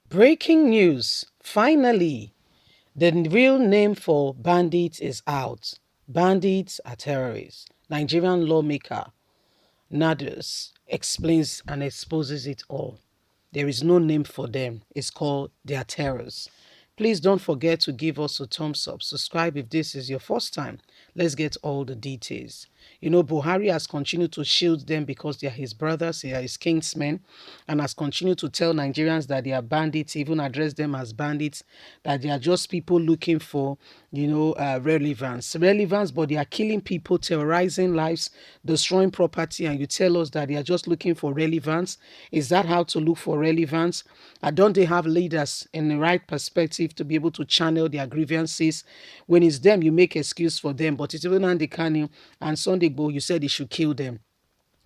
Breaking news. Finally, the real name for bandits is out. Bandits are terrorists. Nigerian lawmaker Nados explains and exposes it all. There is no name for them. It's called their terrors. Please don't forget to give us a thumbs up. Subscribe if this is your first time. Let's get all the details. You know, Buhari has continued to shield them because they are his brothers, they are his kinsmen, and has continued to tell Nigerians that they are bandits, even address them as bandits, that they are just people looking for, relevance. Relevance, but they are killing people, terrorizing lives, destroying property, and you tell us that they are just looking for relevance. Is that how to look for relevance? Don't they have leaders in the right perspective to be able to channel their grievances? When it's them, you make excuse for them, but it's even Andy Kanu and Sunday Igboho, you said they should kill them.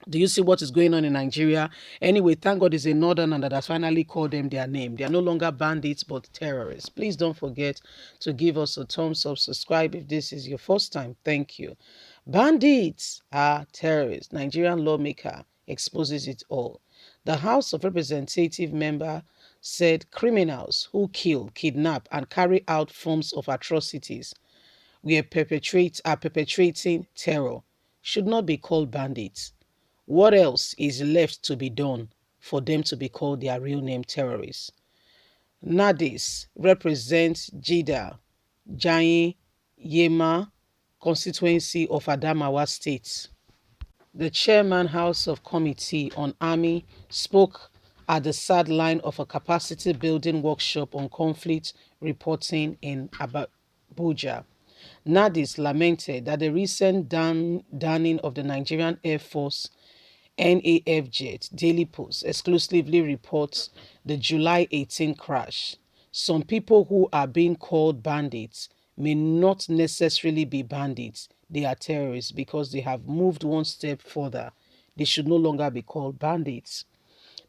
Do you see what is going on in Nigeria? Anyway, thank God it's a northerner that has finally called them their name. They are no longer bandits, but terrorists. Please don't forget to give us a thumbs up, subscribe if this is your first time. Thank you. Bandits are terrorists. Nigerian lawmaker exposes it all. The House of Representative member said criminals who kill, kidnap, and carry out forms of atrocities are perpetrating terror should not be called bandits. What else is left to be done for them to be called their real name terrorists? Nadis represents Jida, Jain, Yema constituency of Adamawa State. The chairman House of Committee on Army spoke at the sideline of a capacity building workshop on conflict reporting in Abuja. Nadis lamented that the recent downing of the Nigerian Air Force NAF jet Daily Post exclusively reports the July 18 crash. Some people who are being called bandits may not necessarily be bandits. They are terrorists because they have moved one step further. They should no longer be called bandits.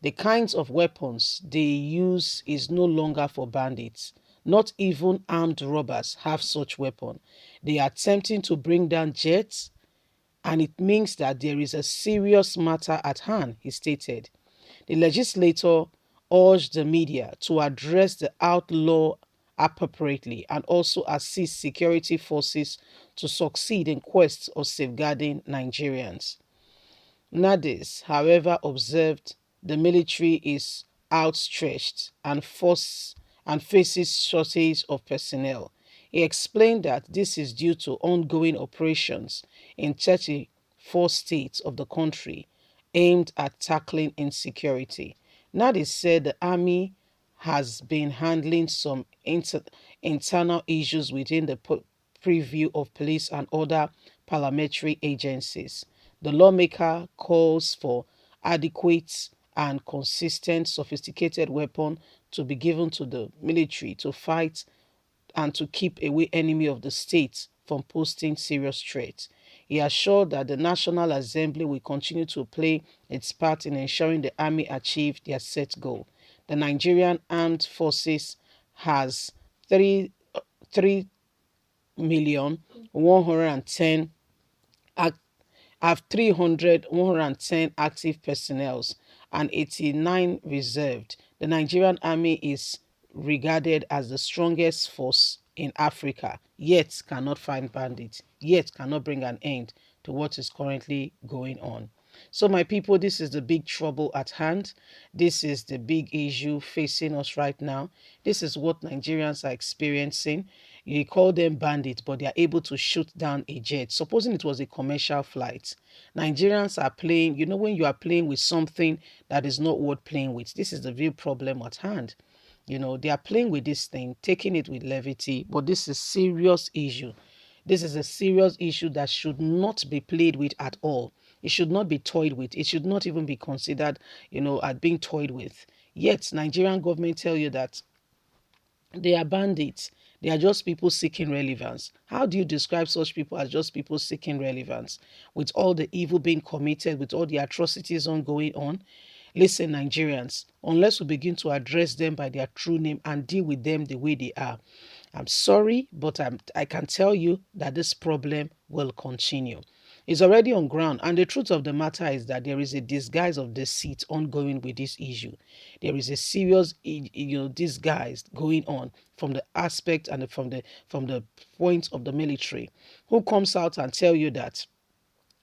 The kinds of weapons they use is no longer for bandits. Not even armed robbers have such weapon. They are attempting to bring down jets, and it means that there is a serious matter at hand, he stated. The legislator urged the media to address the outlaw appropriately and also assist security forces to succeed in quest of safeguarding Nigerians. Nadis, however, observed the military is outstretched and faces shortage of personnel. He explained that this is due to ongoing operations in 34 states of the country aimed at tackling insecurity. Nadis said the army has been handling some internal issues within the preview of police and other parliamentary agencies. The lawmaker calls for adequate and consistent sophisticated weapon to be given to the military to fight and to keep away enemy of the state from posting serious threats. He assured that the National Assembly will continue to play its part in ensuring the army achieve their set goal. The Nigerian Armed Forces has 3,110 have 110 active personnel and 89 reserved. The Nigerian army is regarded as the strongest force in Africa, yet cannot find bandits, yet cannot bring an end to what is currently going on. So, my people, this is the big trouble at hand. This is the big issue facing us right now. This is what Nigerians are experiencing. You call them bandits, but they are able to shoot down a jet. Supposing it was a commercial flight. Nigerians are playing, when you are playing with something that is not worth playing with, this is the real problem at hand. They are playing with this thing, taking it with levity, but this is a serious issue. This is a serious issue that should not be played with at all. It should not be toyed with. It should not even be considered, at being toyed with. Yet, Nigerian government tell you that they are bandits. They are just people seeking relevance. How do you describe such people as just people seeking relevance? With all the evil being committed, with all the atrocities going on? Listen, Nigerians, unless we begin to address them by their true name and deal with them the way they are, I'm sorry, but I can tell you that this problem will continue. It's already on ground. And the truth of the matter is that there is a disguise of deceit ongoing with this issue. There is a serious, disguise going on from the aspect and from the point of the military, who comes out and tell you that,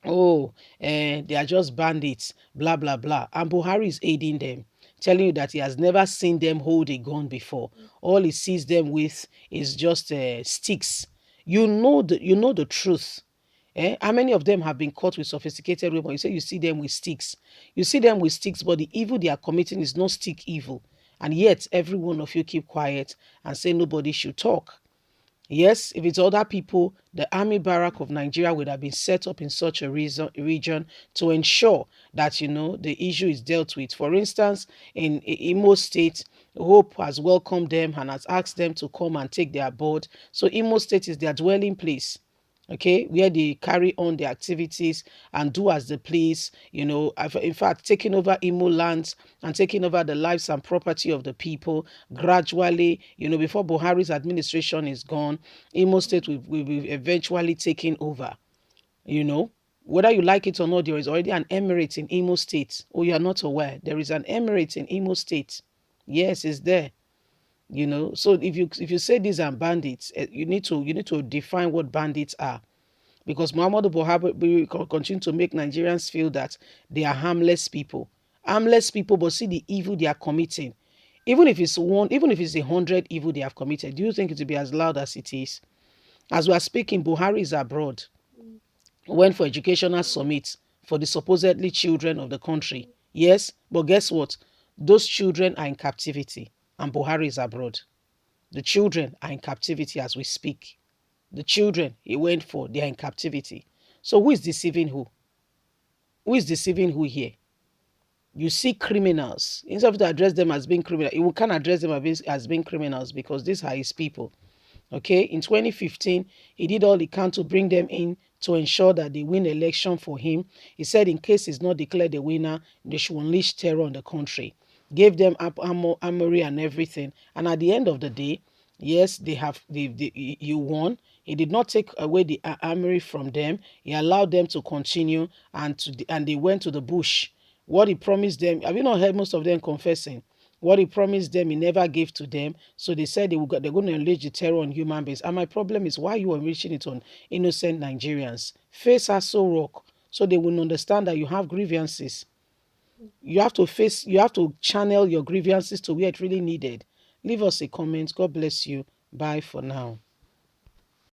oh, they are just bandits, blah, blah, blah. And Buhari is aiding them, telling you that he has never seen them hold a gun before. All he sees them with is just sticks. You know the truth. How many of them have been caught with sophisticated weapons? You say you see them with sticks. You see them with sticks, but the evil they are committing is not stick evil. And yet, every one of you keep quiet and say nobody should talk. Yes, if it's other people, the army barrack of Nigeria would have been set up in such a region to ensure that, the issue is dealt with. For instance, in Imo State, Hope has welcomed them and has asked them to come and take their board. So Imo State is their dwelling place, okay, where they carry on their activities and do as they please, in fact, taking over Imo lands and taking over the lives and property of the people gradually, before Buhari's administration is gone. Imo State will be eventually taken over, whether you like it or not. There is already an emirate in Imo State. Oh, you are not aware? There is an emirate in Imo State. Yes, it's there. So if you say these are bandits, you need to define what bandits are, because Muhammadu Buhari will continue to make Nigerians feel that they are harmless people, but see the evil they are committing. Even if it's 100 evil they have committed, do you think it will be as loud as it is? As we are speaking, Buhari is abroad, went for educational summit for the supposedly children of the country. Yes, but guess what? Those children are in captivity, and Buhari is abroad. The children are in captivity as we speak. The children he went for, they are in captivity. So who is deceiving who? Who is deceiving who here? You see criminals. Instead of to address them as being criminals, you can't address them as being criminals, because these are his people. Okay, in 2015, he did all he can to bring them in to ensure that they win election for him. He said in case he's not declared the winner, they should unleash terror on the country. Gave them armory and everything. And at the end of the day, yes, you won. He did not take away the armory from them. He allowed them to continue, and they went to the bush. What he promised them, have you not heard most of them confessing? What he promised them, he never gave to them. So they said they're going to unleash the terror on human beings. And my problem is, why are you unleashing it on innocent Nigerians? Face Aso Rock, so they will understand that you have grievances. You have to channel your grievances to where it really needed. Leave us a comment. God bless you. Bye for now.